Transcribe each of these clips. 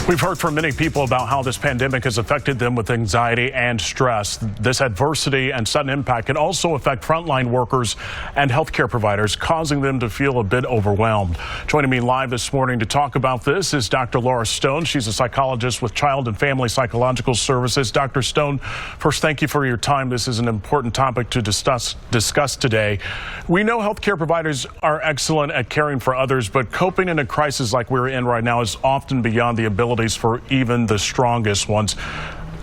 We've heard from many people about how this pandemic has affected them with anxiety and stress. This adversity and sudden impact can also affect frontline workers and healthcare providers, causing them to feel a bit overwhelmed. Joining me live this morning to talk about this is Dr. Laura Stone. She's a psychologist with Child and Family Psychological Services. Dr. Stone, first, thank you for your time. This is an important topic to discuss today. We know healthcare providers are excellent at caring for others, but coping in a crisis like we're in right now is often beyond the abilities for even the strongest ones.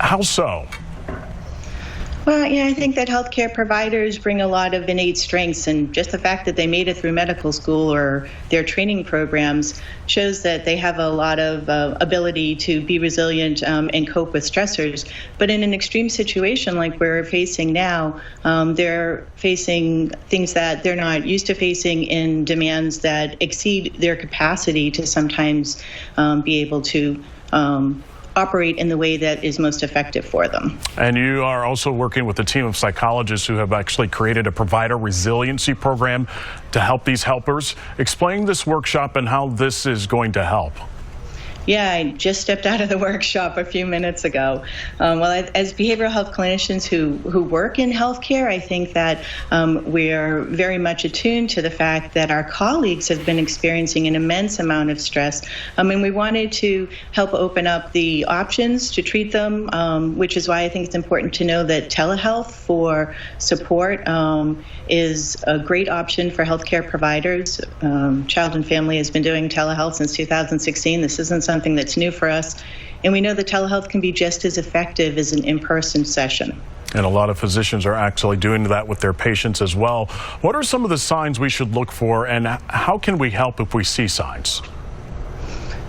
How so? Well, yeah, I think that healthcare providers bring a lot of innate strengths, and just the fact that they made it through medical school or their training programs shows that they have a lot of ability to be resilient and cope with stressors. But in an extreme situation like we're facing now, they're facing things that they're not used to facing in demands that exceed their capacity to sometimes be able to operate in the way that is most effective for them. And you are also working with a team of psychologists who have actually created a provider resiliency program to help these helpers. Explain this workshop and how this is going to help. Yeah, I just stepped out of the workshop a few minutes ago. As behavioral health clinicians who work in healthcare, I think that we're very much attuned to the fact that our colleagues have been experiencing an immense amount of stress. And we wanted to help open up the options to treat them, which is why I think it's important to know that telehealth for support is a great option for healthcare providers. Child and Family has been doing telehealth since 2016. This isn't something that's new for us, and we know that telehealth can be just as effective as an in-person session. And a lot of physicians are actually doing that with their patients as well. What are some of the signs we should look for, and how can we help if we see signs?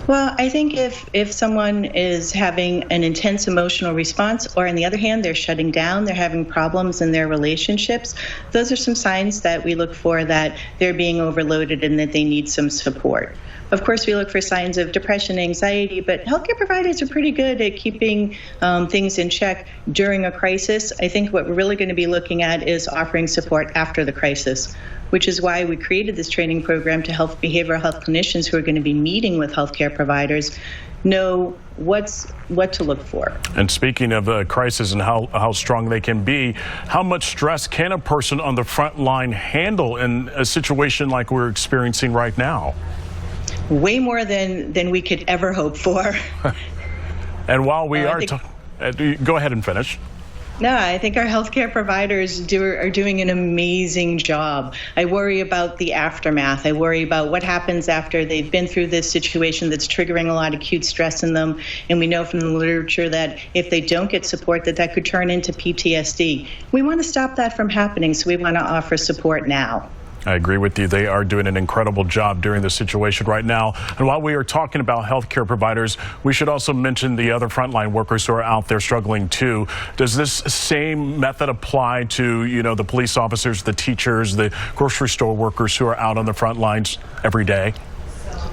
Well, I think if someone is having an intense emotional response, or on the other hand, they're shutting down, they're having problems in their relationships, those are some signs that we look for that they're being overloaded and that they need some support. Of course, we look for signs of depression, anxiety, but healthcare providers are pretty good at keeping things in check during a crisis. I think what we're really going to be looking at is offering support after the crisis, which is why we created this training program to help behavioral health clinicians who are going to be meeting with healthcare providers know what to look for. And speaking of a crisis and how strong they can be, how much stress can a person on the front line handle in a situation like we're experiencing right now? Way more than we could ever hope for. And while we are go ahead and finish. No, I think our healthcare providers are doing an amazing job. I worry about the aftermath. I worry about what happens after they've been through this situation that's triggering a lot of acute stress in them. And we know from the literature that if they don't get support, that could turn into PTSD. We want to stop that from happening, so we want to offer support now. I agree with you. They are doing an incredible job during this situation right now. And while we are talking about healthcare providers, we should also mention the other frontline workers who are out there struggling too. Does this same method apply to, the police officers, the teachers, the grocery store workers who are out on the front lines every day?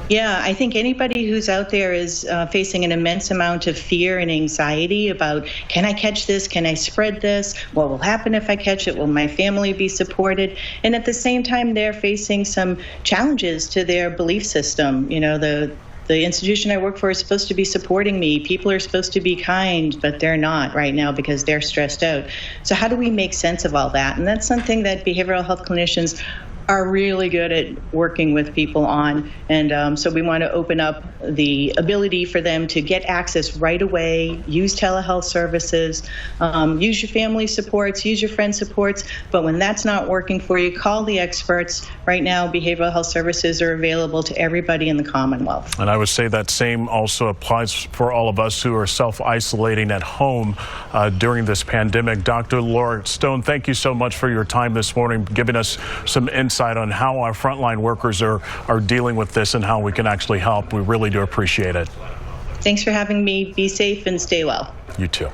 Yeah, I think anybody who's out there is facing an immense amount of fear and anxiety about, can I catch this? Can I spread this? What will happen if I catch it? Will my family be supported? And at the same time, they're facing some challenges to their belief system. The institution I work for is supposed to be supporting me. People are supposed to be kind, but they're not right now because they're stressed out. So how do we make sense of all that? And that's something that behavioral health clinicians are really good at working with people on. And so we want to open up the ability for them to get access right away, use telehealth services, use your family supports, use your friend supports. But when that's not working for you, call the experts. Right now, behavioral health services are available to everybody in the Commonwealth. And I would say that same also applies for all of us who are self-isolating at home during this pandemic. Dr. Laura Stone, thank you so much for your time this morning, giving us some insight on how our frontline workers are dealing with this and how we can actually help. We really do appreciate it. Thanks for having me. Be safe and stay well. You too.